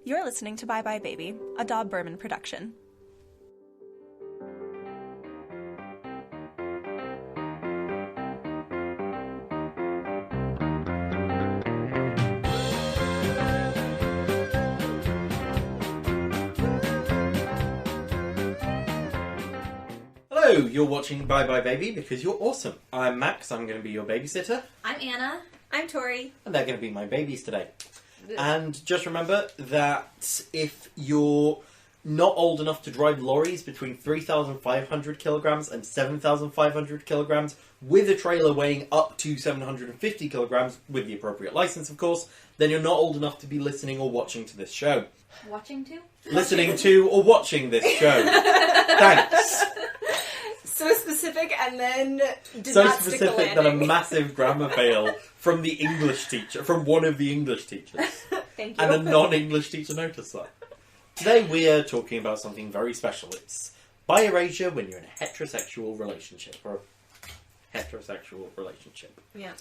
You're listening to Bye Bye Baby, a Dob Berman production. Hello, you're watching Bye Bye Baby because you're awesome. I'm Max, I'm going to be your babysitter. I'm Anna. I'm Tori. And they're going to be my babies today. And just remember that if you're not old enough to drive lorries between 3,500 kilograms and 7,500 kilograms, with a trailer weighing up to 750 kilograms, with the appropriate license of course, then you're not old enough to be listening or watching to this show. Watching to? Listening to or watching this show. Thanks. So specific and then did So not stick the specific that a landing. massive grammar fail from the English teacher, from one of the English teachers. Thank you. And a non-English teacher noticed that. Today we are talking about something very special. It's bi-erasure when you're in a heterosexual relationship. Or a heterosexual relationship. Yeah.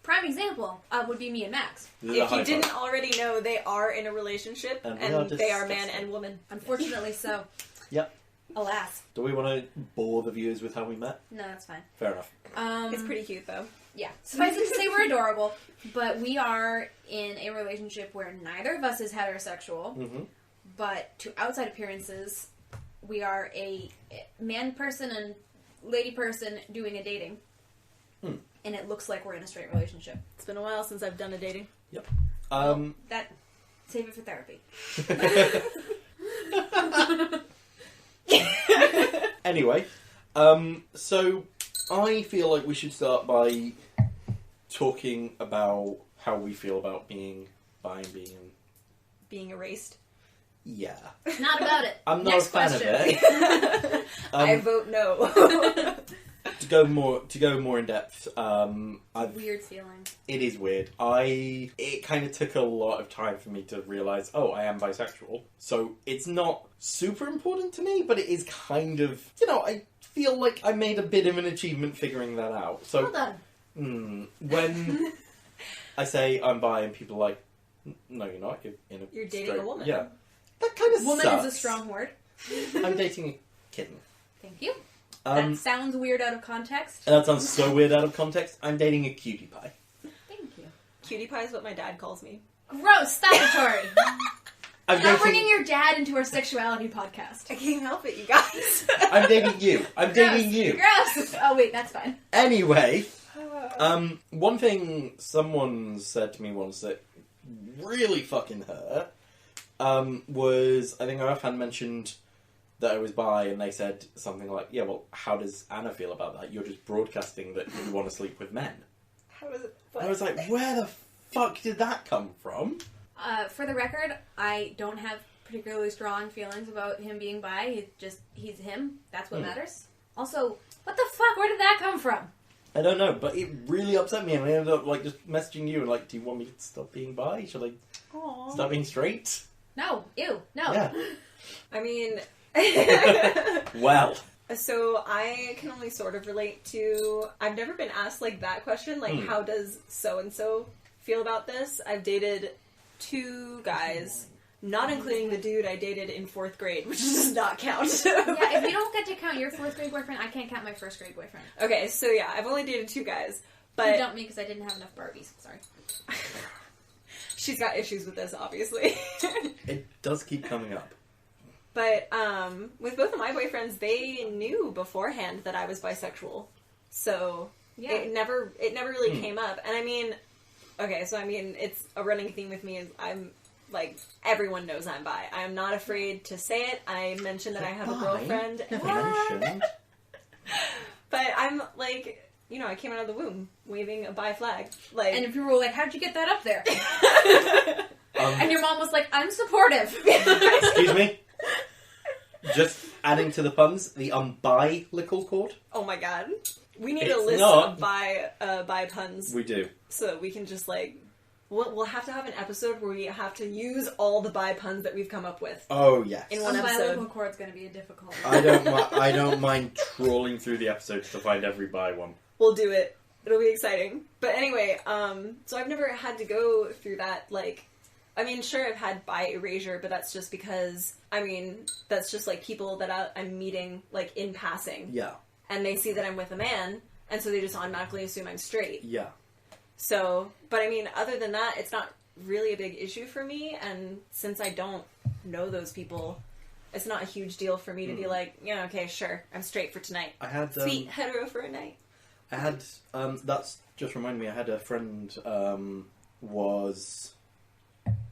Prime example would be me and Max. This is a If high you didn't five. already know, they are in a relationship And and we are they are man disgusting. and woman. Unfortunately so. Yep. Alas. Do we want to bore the viewers with how we met? No, that's fine. Fair enough. It's pretty cute though. Yeah. Suffice it to say we're adorable, but we are in a relationship where neither of us is heterosexual, Mm-hmm. but to outside appearances, we are a man person and lady person doing a dating. Hmm. And it looks like we're in a straight relationship. It's been a while since I've done a dating. Yep. That, save it for therapy. Anyway, so I feel like we should start by talking about how we feel about being bi and Being erased. yeah. Not about it. I'm not Next a fan question. of it. I vote no. To go more in depth, Weird feeling. it is weird. It kind of took a lot of time for me to realise, oh, I am bisexual. So it's not super important to me, but it is kind of, I feel like I made a bit of an achievement figuring that out. So Well done. when I say I'm bi and people are like, no, you're not. You're dating straight... a woman. Yeah, that kind of Woman sucks. is a strong word. I'm dating a kitten. Thank you. That Um, sounds weird out of context. that sounds so weird out of context. I'm dating a cutie pie. Thank you. Cutie pie is what my dad calls me. Gross. Stop it, Tori. I'm Stop bringing your dad into our sexuality podcast. I can't help it, you guys. I'm dating you. I'm dating you. Gross. Oh wait, that's fine. Anyway, one thing someone said to me once that really fucking hurt was, I think I offhand mentioned that I was bi, and they said something like, yeah, well, how does Anna feel about that? You're just broadcasting that you want to sleep with men. How is it? And I was like, where the fuck did that come from? For the record, I don't have particularly strong feelings about him being bi. He's him. That's what matters. Also, what the fuck? Where did that come from? I don't know, but it really upset me, and I ended up just messaging you and do you want me to stop being bi? Should I Aww. stop being straight? No. Ew. No. Yeah. I mean... Well. So I can only sort of relate to... I've never been asked that question, how does so-and-so feel about this? I've dated 2 guys, not including the dude I dated in 4th grade, which does not count. Yeah, if you don't get to count your 4th grade boyfriend, I can't count my 1st grade boyfriend. Okay, so yeah, I've only dated 2 guys, You but... dumped me because I didn't have enough Barbies. Sorry. She's got issues with this, obviously. It does keep coming up. But with both of my boyfriends, they knew beforehand that I was bisexual. So Yeah. it never really came up. And I mean, it's a running theme with me is I'm everyone knows I'm bi. I'm not afraid to say it. I mentioned that I have a girlfriend. Never mentioned. But I'm I came out of the womb waving a bi flag. And if you were like, how'd you get that up there? And your mom was like, I'm supportive. Excuse me? Just adding to the puns, the umbilical cord. Oh my god. We need It's a list not. of bi puns. We do. So that we can just we'll have to have an episode where we have to use all the bi puns that we've come up with Oh, yes. in one Umbilical episode. cord's going to be a difficult I don't mind trawling through the episodes to find every bi one. We'll do it. It'll be exciting. But anyway, so I've never had to go through that I mean, sure, I've had bi erasure, but that's just because, I mean, that's just, like, people that I'm meeting, like, in passing. Yeah. And they see that I'm with a man, and so they just automatically assume I'm straight. Yeah. So, but I mean, other than that, it's not really a big issue for me, and since I don't know those people, it's not a huge deal for me to be like, yeah, okay, sure, I'm straight for tonight. I had... Sweet, hetero for a night. I had... that's just reminded me, I had a friend,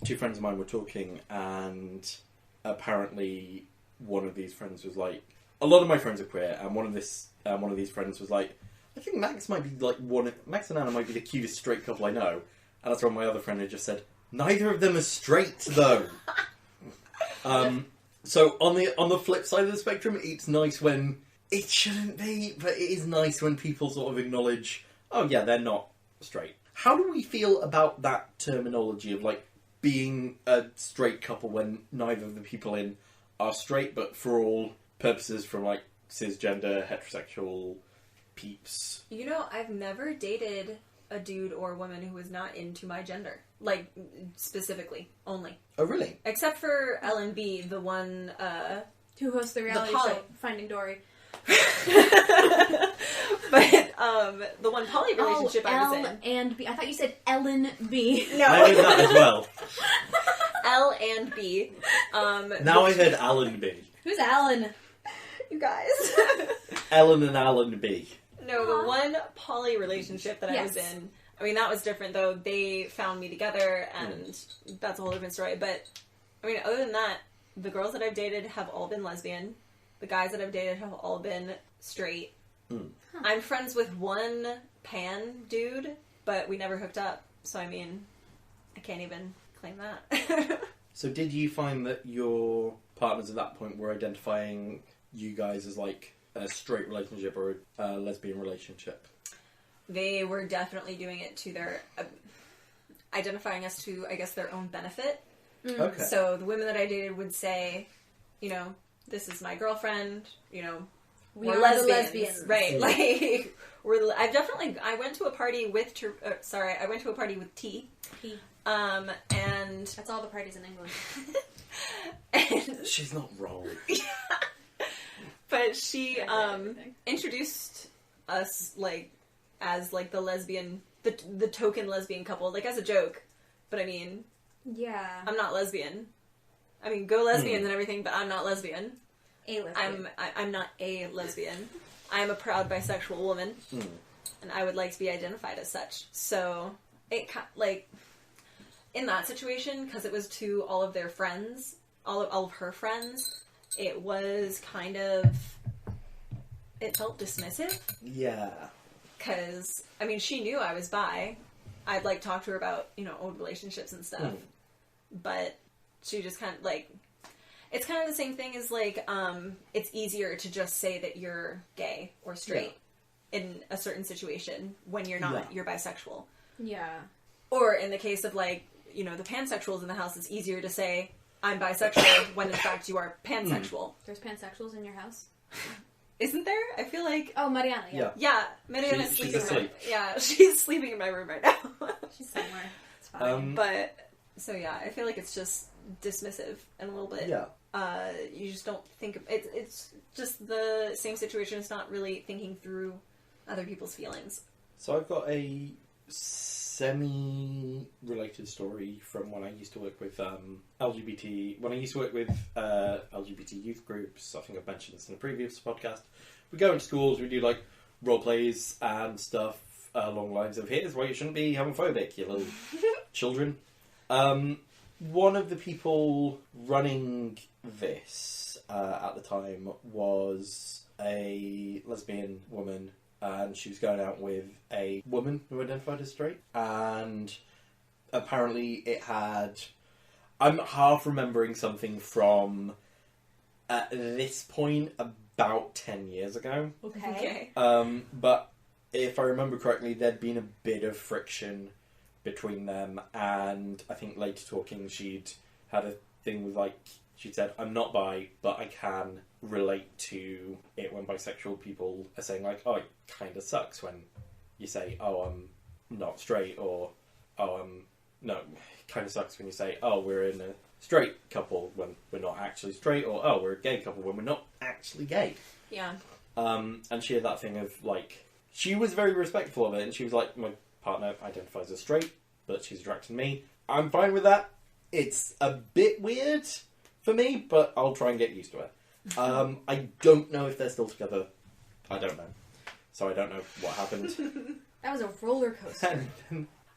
two friends of mine were talking, and apparently one of these friends was like... A lot of my friends are queer, and one of these friends was like, I think Max might be like Max and Anna might be the cutest straight couple I know. And that's when my other friend had just said, neither of them are straight though. So on the flip side of the spectrum, it's nice when it shouldn't be, but it is nice when people sort of acknowledge, oh yeah, they're not straight. How do we feel about that terminology of like being a straight couple when neither of the people in are straight, but for all purposes from like cisgender, heterosexual peeps? You know, I've never dated a dude or a woman who was not into my gender. Like, specifically. Only. Oh, really? Except for L&B, the one, Who hosts the reality poly- show, Finding Dory. But, the one poly relationship I was in. L and B. I thought you said Ellen B. No. I heard that as well. L and B. Now I heard Alan B. Who's Alan? You guys. Ellen and Alan B. No, the one poly relationship that I was Yes. in, I mean, that was different, though. They found me together, and that's a whole different story. But, I mean, other than that, the girls that I've dated have all been lesbian. The guys that I've dated have all been straight. I'm friends with one pan dude, but we never hooked up. So, I mean, I can't even claim that. So did you find that your partners at that point were identifying you guys as like a straight relationship or a lesbian relationship? They were definitely doing it to their... identifying us to, I guess, their own benefit. Okay. So the women that I dated would say, you know, this is my girlfriend, you know, We we're are lesbians. the lesbians. Right, like, I went to a party with, I went to a party with T. P. And... That's all the parties in England. and She's not wrong. but she, Everything. introduced us, like, as, like, the lesbian, the token lesbian couple, like, as a joke. But, I mean, Yeah. I'm not lesbian. I mean, go lesbians and everything, but I'm not lesbian. A lesbian. I'm not a lesbian. I'm a proud bisexual woman, and I would like to be identified as such. So, like, in that situation, because it was to all of their friends, all of her friends, it was kind of... It felt dismissive. Yeah. Because, I mean, she knew I was bi. I'd, like, talk to her about, you know, old relationships and stuff. But she just kind of, like... It's kind of the same thing as, like, it's easier to just say that you're gay or straight in a certain situation when you're not, you're bisexual. Yeah. Or in the case of, like, you know, the pansexuals in the house, it's easier to say, I'm bisexual, when in fact you are pansexual. There's pansexuals in your house? Isn't there? I feel like... Oh, Mariana, yeah. Yeah, Mariana's She's sleeping asleep. she's sleeping in my room right now. She's somewhere. It's fine. But, so yeah, I feel like it's just dismissive and a little bit... Yeah. You just don't think... It's just the same situation. It's not really thinking through other people's feelings. So I've got a semi-related story from when I used to work with LGBT... When I used to work with LGBT youth groups, I think I've mentioned this in a previous podcast. We go into schools, we do like role plays and stuff along the lines of, here's why you shouldn't be homophobic, you little children. One of the people running this at the time was a lesbian woman, and she was going out with a woman who identified as straight, and apparently it had... I'm half remembering something from, at this point, about 10 years ago. Okay. But if I remember correctly, there'd been a bit of friction between them, and I think later talking, she'd had a thing with, like, she'd said, I'm not bi, but I can relate to it when bisexual people are saying, like, oh, it kind of sucks when you say, oh, I'm not straight, or, oh, I'm no, it kind of sucks when you say, oh, we're in a straight couple when we're not actually straight, or oh, we're a gay couple when we're not actually gay. Yeah. And she had that thing of, like, she was very respectful of it, and she was like, my partner identifies as straight, but she's attracted to me. I'm fine with that. It's a bit weird for me, but I'll try and get used to it. I don't know if they're still together. I don't know. So I don't know what happened. That was a roller coaster.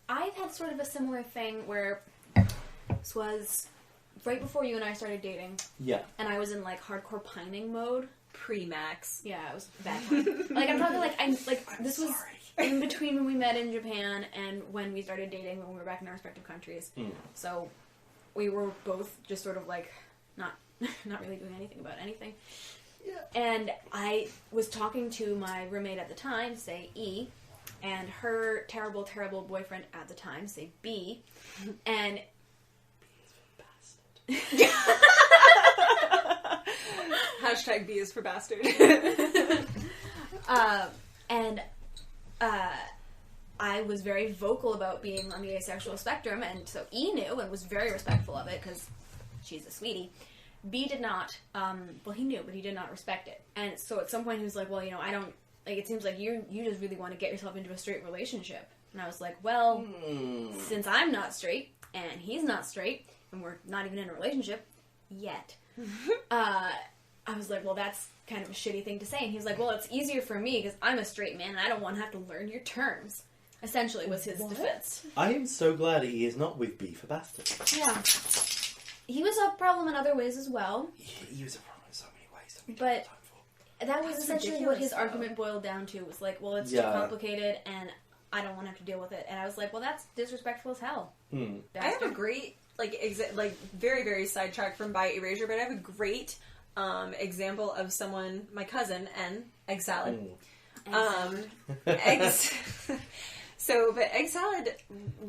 I've had sort of a similar thing where this was right before you and I started dating. Yeah. And I was in like hardcore pining mode. Pre-Max. Yeah, it was a bad time. Like I'm talking this was in between when we met in Japan and when we started dating when we were back in our respective countries. So we were both just sort of like not really doing anything about anything. Yeah. And I was talking to my roommate at the time, say E, and her terrible, terrible boyfriend at the time, say B, and B Hashtag B is for bastard. I was very vocal about being on the asexual spectrum, and so E knew and was very respectful of it because she's a sweetie. B did not. Well, he knew, but he did not respect it. And so at some point he was like, well, you know, I don't, like, it seems like you just really want to get yourself into a straight relationship. And I was like, well, since I'm not straight, and he's not straight, and we're not even in a relationship yet, I was like, well, that's kind of a shitty thing to say. And he was like, well, it's easier for me because I'm a straight man and I don't want to have to learn your terms. Essentially was his defense. I am so glad he is not with B for bastard. Yeah. He was a problem in other ways as well. He was a problem in so many ways that we But don't have time for. that was That's essentially ridiculous, what his though. argument boiled down to. Was like, well, it's too complicated and I don't want to have to deal with it. And I was like, well, that's disrespectful as hell. Hmm. I have a great, very, very sidetracked from bi erasure, but I have a great example of someone, my cousin, N, egg salad. Eggs. But egg salad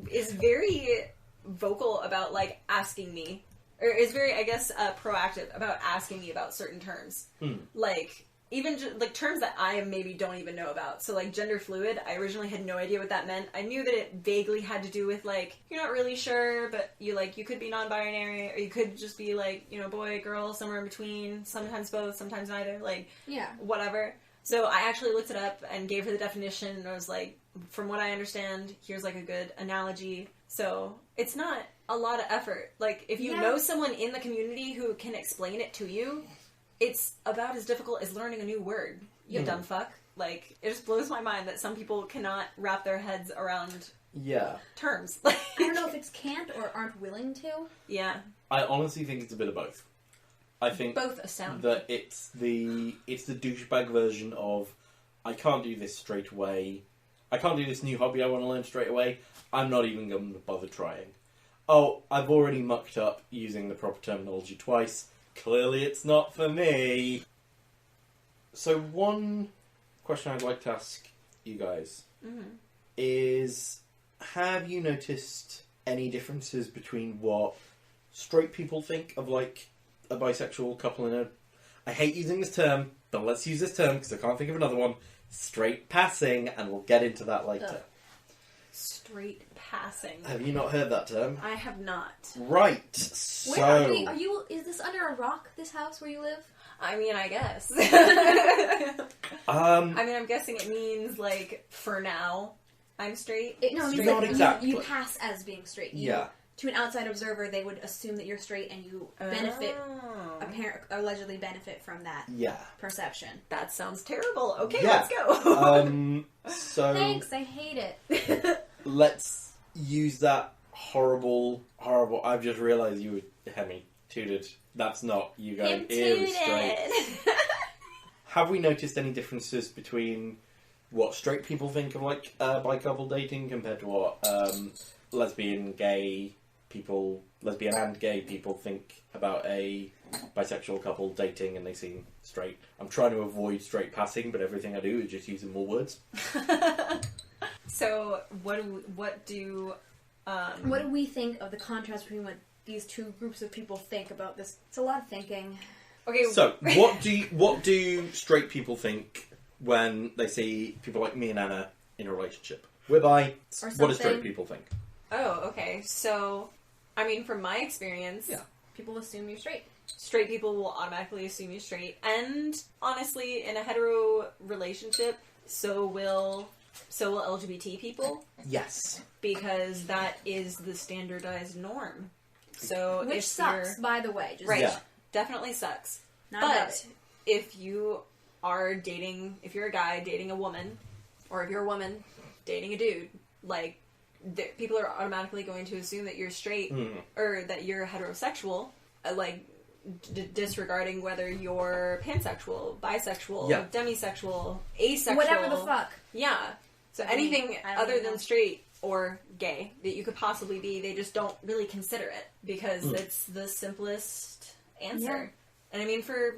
is very vocal about, like, asking me, or is very, I guess, proactive about asking me about certain terms. Like, even, like, terms that I maybe don't even know about. So, like, gender fluid, I originally had no idea what that meant. I knew that it vaguely had to do with, like, you're not really sure, but you could be non-binary, or you could just be, like, you know, boy, girl, somewhere in between, sometimes both, sometimes neither, like, Yeah. whatever. So I actually looked it up and gave her the definition, and I was like, from what I understand, here's, like, a good analogy. So it's not a lot of effort. Like, if you know someone in the community who can explain it to you, it's about as difficult as learning a new word, you dumb fuck. Like, it just blows my mind that some people cannot wrap their heads around terms. I don't know if it's can't or aren't willing to. Yeah. I honestly think it's a bit of both. I think both sound that it's the douchebag version of, I can't do this straight away. I can't do this new hobby I want to learn straight away. I'm not even going to bother trying. Oh, I've already mucked up using the proper terminology twice. Clearly it's not for me. So one question I'd like to ask you guys is, have you noticed any differences between what straight people think of, like, a bisexual couple in a... I hate using this term, but let's use this term because I can't think of another one. Straight passing, and we'll get into that later. straight passing. Have you not heard that term? I have not. Right. So... Where are you? Is this under a rock, this house where you live? I mean, I guess. I mean, I'm guessing it means, like, for now, I'm straight. No, it means Not like exactly. you pass as being straight. Yeah. To an outside observer, they would assume that you're straight and you benefit, allegedly benefit from that perception. That sounds terrible. Okay, Yeah. let's go. So... Thanks, I hate it. Let's use that horrible... I've just realised you were Hemi tooted. That's not you going, ew, straight. Have we noticed any differences between what straight people think of, like, bi-couple dating compared to what lesbian and gay people think about a bisexual couple dating and they seem straight? I'm trying to avoid straight passing, but everything I do is just using more words. So, what do we think of the contrast between what these two groups of people think about this? It's a lot of thinking. Okay. So, what do straight people think when they see people like me and Anna in a relationship? We're bi. What do straight people think? Oh, okay. So, I mean, from my experience, Yeah. People assume you're straight. straight people will automatically assume you're straight. And honestly, in a hetero relationship, so will LGBT people, Yes. because that is the standardized norm. So Which if sucks, you're by the way. Just right, Yeah. definitely sucks. not about But it. if you are dating, if you're a guy dating a woman, or if you're a woman dating a dude, like, people are automatically going to assume that you're straight or that you're heterosexual, like, disregarding whether you're pansexual, bisexual, Yeah. demisexual, asexual, Whatever the fuck. Yeah. So I mean, anything I don't other even than know. straight or gay that you could possibly be, they just don't really consider it because it's the simplest answer. Yeah. And I mean, for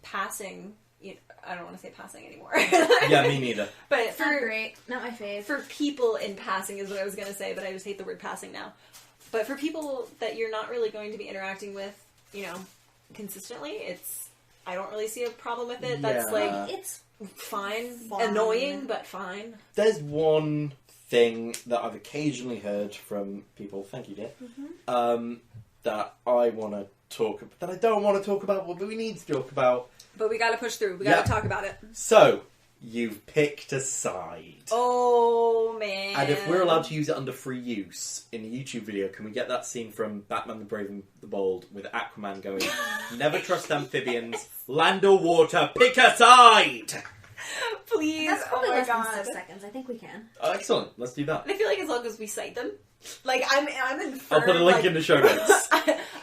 passing, I don't want to say passing anymore. Yeah, me neither. But Not for great. Not my fave. for people in passing is what I was going to say, but I just hate the word passing now. But for people that you're not really going to be interacting with, consistently, I don't really see a problem with it. That's Yeah. like It's fine, Fine. annoying, but fine. There's one thing that I've occasionally heard from people, thank you, dear, that I want to talk about, that I don't want to talk about, but we need to talk about. But we got to push through. We got to Yeah. talk about it. So, you've picked a side. Oh man! And if we're allowed to use it under free use in a YouTube video, can we get that scene from Batman the Brave and the Bold with Aquaman going, never trust amphibians, land or water, pick a side! please, That's probably oh my less than god! 6 seconds. I think we can. Excellent, let's do that. I feel like as long as we cite them, like I'm in firm. I'll put a link in the show notes.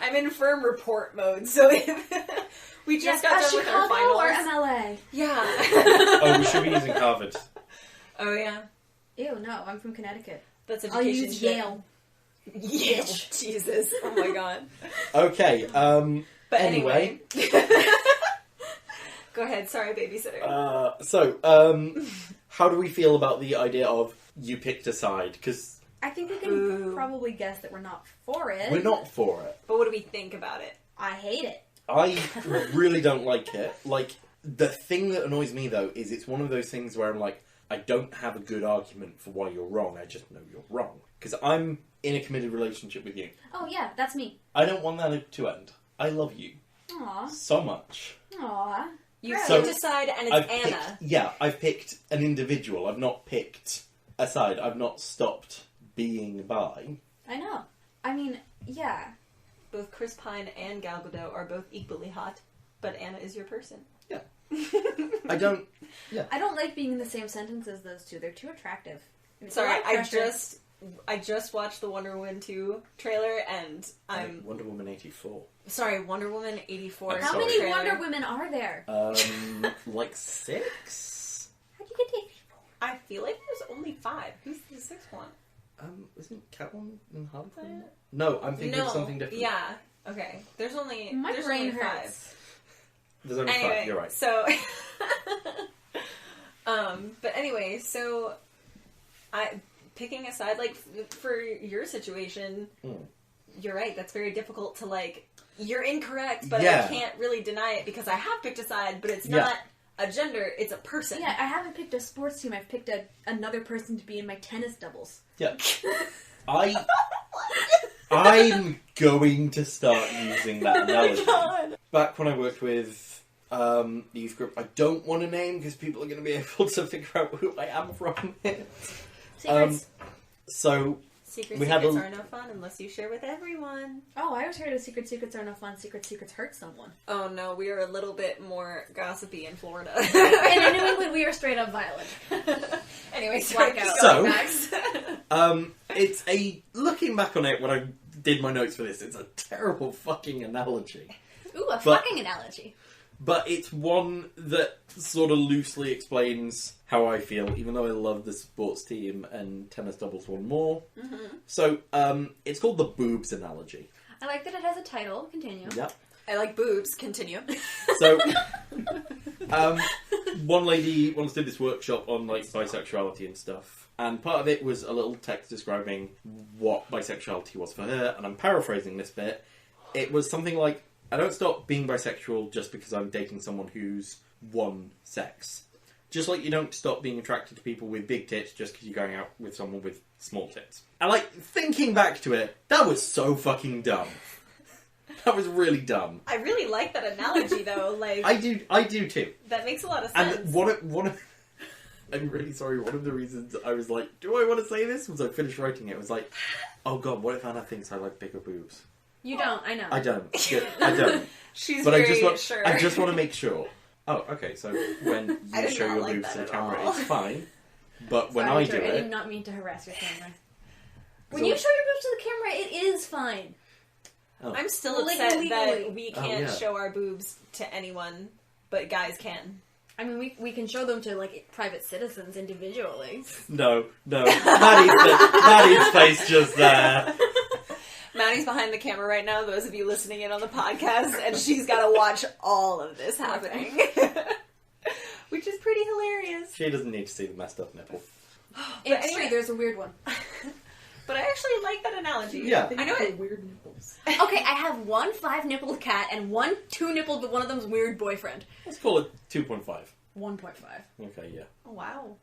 I'm in firm report mode. So if we just got done with our Chicago finals. or MLA? Yeah. Oh, we should be using Harvard. Oh yeah. Ew, no. I'm from Connecticut. That's I'll education. use shit. Yale. Yale. Jesus. Oh my god. Okay, But anyway. Go ahead. Sorry, babysitter. How do we feel about the idea of you picked a side? Because I think we can Ooh. probably guess that we're not for it. we're not for it. But what do we think about it? I hate it. I really don't like it. Like, the thing that annoys me, though, is it's one of those things where I'm like, I don't have a good argument for why you're wrong, I just know you're wrong. Because I'm in a committed relationship with you. Oh, yeah, that's me. I don't want that to end. I love you Aw. so much. Aw. You Right. picked a side, and it's I've Anna. I've picked an individual. I've not picked a side. I've not stopped being bi. I know. I mean, yeah. Both Chris Pine and Gal Gadot are both equally hot, but Anna is your person. Yeah. I don't... I don't like being in the same sentence as those two. They're too attractive. It's a Sorry, lot of pressure. I just watched the Wonder Woman 2 trailer, and I'm Wonder Woman 84. sorry, Wonder Woman 84. I'm How sorry. many trailer. Wonder Women are there? Like 6? How'd you get to 84? I feel like there's only 5. Who's the 6th one? Isn't Catwoman and Harley Quinn? No, I'm thinking of something different. Yeah. Okay. There's only My there's brain only 5. hurts. There's only Anyway, 5, you're right. So but anyway, so picking a side, like, for your situation, you're right, that's very difficult to, like, you're incorrect, but Yeah. I can't really deny it because I have picked a side, but it's Yeah. not a gender, it's a person. Yeah, I haven't picked a sports team. I've picked another person to be in my tennis doubles. Yeah. I'm going to start using that analogy. Back when I worked with the youth group, I don't want to name because people are going to be able to figure out who I am from it. Secrets. So Secrets We had are a- no fun unless you share with everyone. Oh, I was heard of secrets are no fun. Secrets hurt someone. Oh no, we are a little bit more gossipy in Florida. And in New England, we are straight up violent. Anyway, Blackout. So- Max. it's a... Looking back on it when I did my notes for this, it's a terrible fucking analogy. Ooh, a But- fucking analogy. But it's one that sort of loosely explains how I feel, even though I love the sports team and tennis doubles one more. Mm-hmm. So, it's called the boobs analogy. I like that it has a title. Continue. Yep. I like boobs. Continue. So, one lady once did this workshop on, like, bisexuality and stuff. And part of it was a little text describing what bisexuality was for her. And I'm paraphrasing this bit. It was something like, I don't stop being bisexual just because I'm dating someone who's one sex. Just like you don't stop being attracted to people with big tits just because you're going out with someone with small tits. And, like, thinking back to it, that was so fucking dumb. That was really dumb. I really like that analogy, though. Like, I do too. that makes a lot of sense. And I'm really sorry, one of the reasons I was like, do I want to say this? Was I finished writing it. It was like, oh god, what if Anna thinks I like bigger boobs? You don't, I know. I don't. Yeah, I don't. She's But very sure. I just want to make sure. Oh, okay, so when I you did show not your like boobs that to the at camera, all. it's fine. But when Sorry, I do Tori, I did it... not mean to harass your camera. When So- you show your boobs to the camera, it is fine. Oh. I'm still Like, upset legally. that we can't yeah. show our boobs to anyone, but guys can. I mean, we can show them to, like, private citizens individually. No. Maddie's face just there. Maddie's behind the camera right now, those of you listening in on the podcast, and she's got to watch all of this happening. Which is pretty hilarious. She doesn't need to see the messed up nipple. It's anyway- true, there's a weird one. But I actually like that analogy. Yeah. I know it. Weird nipples. Okay, I have one 5-nippled cat and one 2-nippled, but one of them's weird boyfriend. Let's call it 2.5. 1.5. Okay, yeah. Oh, wow.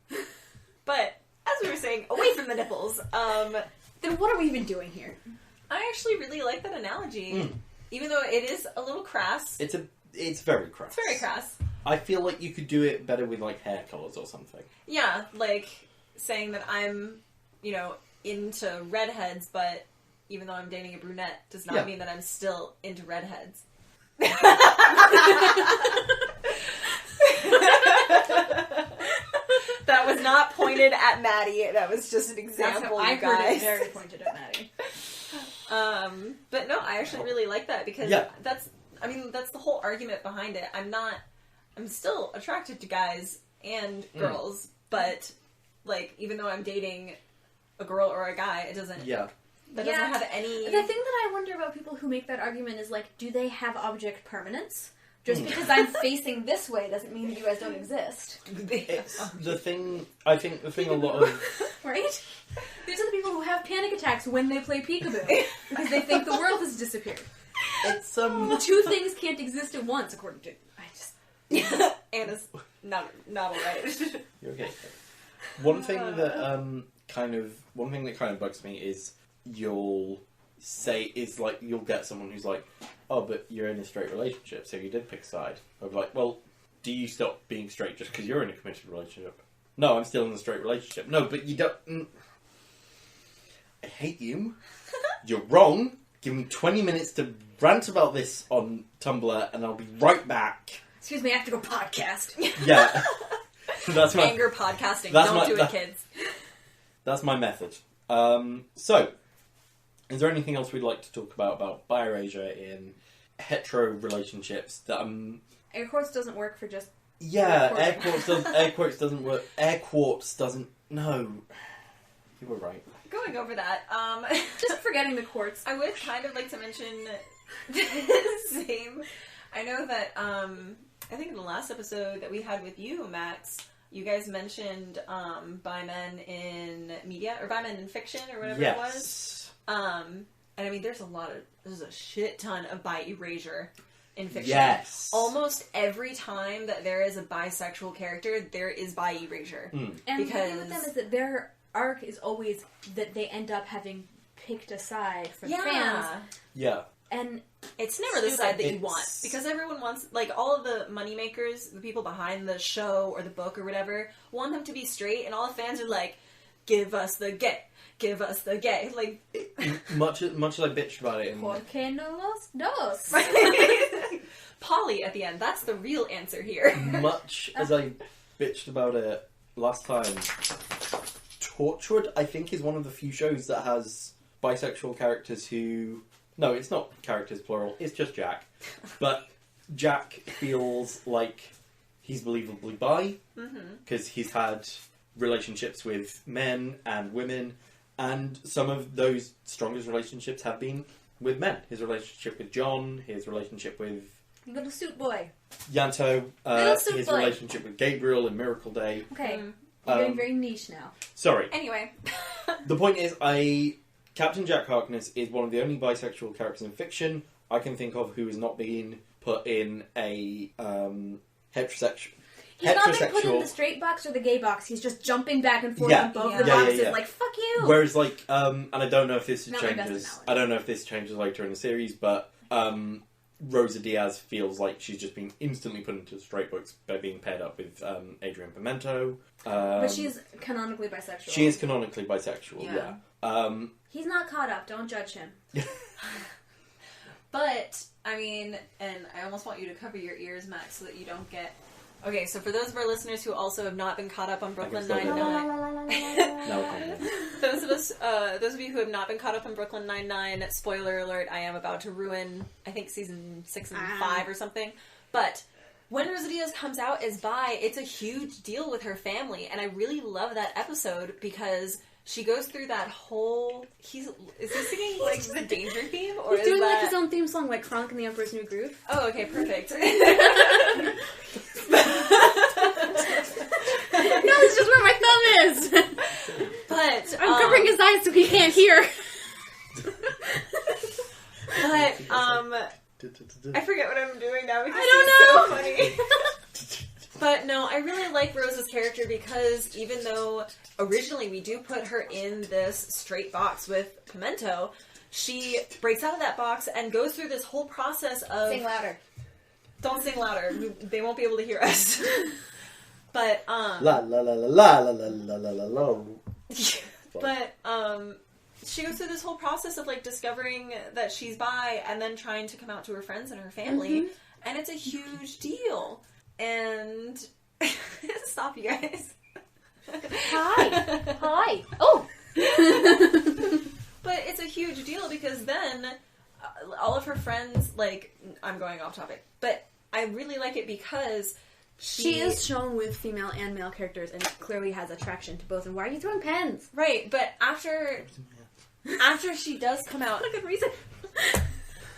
But, as we were saying, away from the nipples, Then what are we even doing here? I actually really like that analogy. Even though it is a little crass. It's very crass. It's very crass. I feel like you could do it better with, like, hair colours or something. Yeah, like saying that I'm, into redheads, but even though I'm dating a brunette does not mean that I'm still into redheads. That was not pointed at Maddie. That was just an example, I you heard guys. it very pointed at Maddie. But no, I actually really like that because that's the whole argument behind it. I'm still attracted to guys and girls, but like even though I'm dating a girl or a guy, it doesn't. Yeah. That doesn't have any. The thing that I wonder about people who make that argument is like, do they have object permanence? Just because I'm facing this way doesn't mean that you guys don't exist. It's the thing. I think the thing a lot of Right? These are the people who have panic attacks when they play peekaboo because they think the world has disappeared. it's Two things can't exist at once, according to. Anna's not alright. You're okay. One thing that kind of bugs me is you'll get someone who's like, oh, but you're in a straight relationship, so you did pick a side. I'll be like, well, do you stop being straight just because you're in a committed relationship? No, I'm still in a straight relationship. No, but you don't. I hate you. You're wrong. Give me 20 minutes to rant about this on Tumblr, and I'll be right back. Excuse me, I have to go podcast. Yeah. That's my Anger podcasting. That's Don't my- do that- it, kids. That's my method. So, is there anything else we'd like to talk about bi-erasure in hetero relationships that Air quotes doesn't work for just... yeah, Air air quotes doesn't work. Air quotes doesn't. No, you were right. Going over that, Just forgetting the quartz. I would kind of like to mention the same. I know that I think in the last episode that we had with you, Max, you guys mentioned bi men in media or bi men in fiction or whatever it was. And I mean, there's a shit ton of bi erasure in fiction. Yes. Almost every time that there is a bisexual character, there is bi erasure. And the thing with them is that their arc is always that they end up having picked a side from fans. Yeah. And it's never the side that you It's- want. Because everyone wants, like, all of the moneymakers, the people behind the show or the book or whatever, want them to be straight, and all the fans are like, give us the gay. Give us the gay. Like, Much as I bitched about it in ¿Por qué no los dos? Polly at the end. That's the real answer here. much as I bitched about it last time, Torchwood, I think, is one of the few shows that has bisexual characters who... No, it's not characters, plural. It's just Jack. But Jack feels like he's believably bi, because he's had relationships with men and women, and some of those strongest relationships have been with men. His relationship with John, his relationship with Little suit boy. Yanto, Little suit his boy. relationship with Gabriel in Miracle Day. Okay, you're getting Um, very niche now. Sorry. Anyway. The point is, Captain Jack Harkness is one of the only bisexual characters in fiction I can think of who has not been put in a heterosexual... He's not been put in heterosexual. the straight box or the gay box. He's just jumping back and forth Yeah. above Yeah. the Yeah, yeah, boxes, yeah. like fuck you. Whereas, like, and I don't know if this Not my best changes. analogy. I don't know if this changes later in the series, but Rosa Diaz feels like she's just been instantly put into straight books by being paired up with Adrian Pimento. But she's canonically bisexual. She is canonically bisexual. Yeah. Yeah. He's not caught up. Don't judge him. But, I mean, and I almost want you to cover your ears, Max, so that you don't get... Okay, so for those of our listeners who also have not been caught up on Brooklyn still do. Nine-Nine... No, those of you who have not been caught up on Brooklyn Nine-Nine, spoiler alert, I am about to ruin, I think, season 6 and 5 or something. But when Rosa Diaz comes out as bi, it's a huge deal with her family, and I really love that episode because she goes through that whole... Is he singing, like, the Danger theme? Or He's is doing that... like his own theme song, like Kronk and the Emperor's New Groove. Oh, okay, perfect. No, this is where my thumb is. But I'm covering his eyes so he can't hear. But I forget what I'm doing now because I don't it's so funny. But no, I really like Rosa's character because even though originally we do put her in this straight box with Pimento, she breaks out of that box and goes through this whole process of... Sing louder. Don't sing louder. They won't be able to hear us. But, la la la la la la la la la la. But, she goes through this whole process of, like, discovering that she's bi and then trying to come out to her friends and her family. Mm-hmm. And it's a huge deal. And... Stop, you guys. Hi. Hi. Oh. But it's a huge deal because then all of her friends, like... I'm going off topic. But I really like it because... She is shown with female and male characters and clearly has attraction to both. And why are you throwing pens? Right, but after she does come out... What a good reason.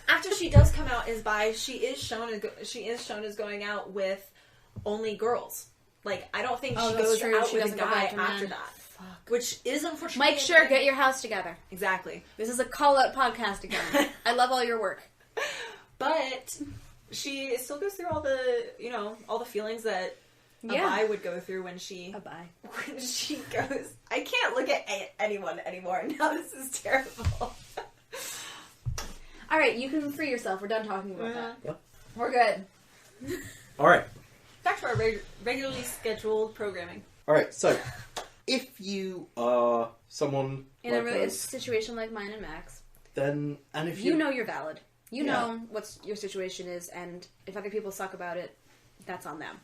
After she does come out as bi, she is shown as going out with only girls. Like, I don't think Oh, she that's goes true. out She with a doesn't go guy back to after men. that. Fuck. Which is unfortunately... Mike, sure, get your house together. Exactly. This is a call-out podcast again. I love all your work. But she still goes through all the, all the feelings that a bi would go through when she... Bye. When she goes... I can't look at anyone anymore. Now this is terrible. All right, you can free yourself. We're done talking about that. Yep. We're good. Alright. Back to our regularly scheduled programming. Alright, so if you are someone In like a us, situation like mine and Max, then, and if you know you're valid. You Yeah. know what your situation is, and if other people suck about it, that's on them.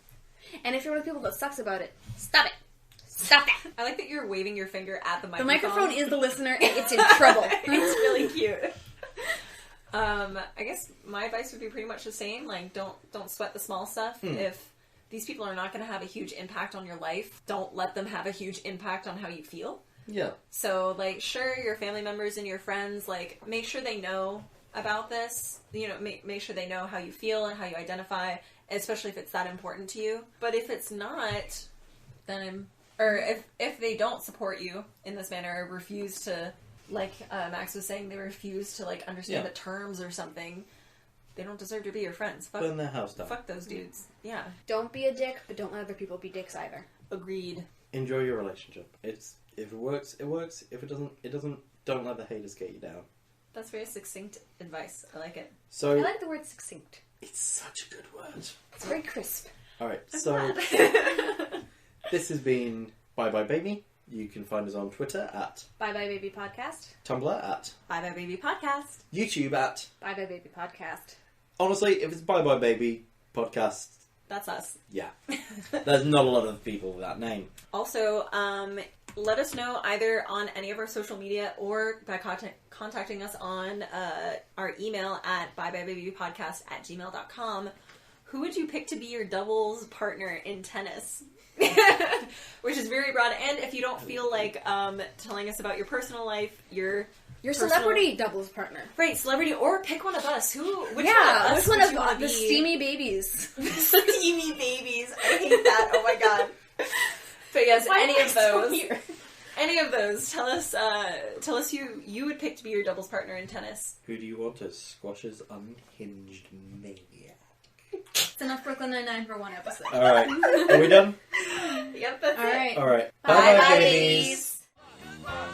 And if you're one of the people that sucks about it, stop it. Stop that. I like that you're waving your finger at the The microphone. microphone is the listener, and it's in trouble. It's really cute. I guess my advice would be pretty much the same. Like, don't sweat the small stuff. If these people are not going to have a huge impact on your life, don't let them have a huge impact on how you feel. Yeah. So, like, sure, your family members and your friends, like, make sure they know about this. Make sure they know how you feel and how you identify, especially if it's that important to you. But if it's not, then... Or if they don't support you in this manner, or refuse to, like Max was saying, they refuse to, like, understand the terms or something, they don't deserve to be your friends. Burn their house down. Fuck those dudes. Yeah. Don't be a dick, but don't let other people be dicks either. Agreed. Enjoy your relationship. If it works, it works. If it doesn't, it doesn't. Don't let the haters get you down. That's very succinct advice. I like it. So I like the word succinct. it's such a good word. It's very crisp. Alright, so this has been Bye Bye Baby. You can find us on Twitter at Bye Bye Baby Podcast. Tumblr at Bye Bye Baby Podcast. YouTube at... Bye Bye Baby Podcast. Honestly, if it's Bye Bye Baby podcast, That's us. yeah. There's not a lot of people with that name. Also, let us know either on any of our social media or by contacting us on our email at byebyebabypodcast@gmail.com. Who would you pick to be your doubles partner in tennis? Which is very broad. And if you don't feel like telling us about your personal life, your celebrity doubles partner. Right, celebrity, or pick one of us. Which Which one one would of you wanna the be? steamy babies? Steamy babies. I hate that. Oh my god. But yes, any of those. Any of those. Tell us who you would pick to be your doubles partner in tennis. Who do you want as Squash's unhinged maniac? enough Brooklyn Nine-Nine for one episode. All right. Are we done? Yep, that's All it. right. All right. Bye, Bye, bye, babies. babies.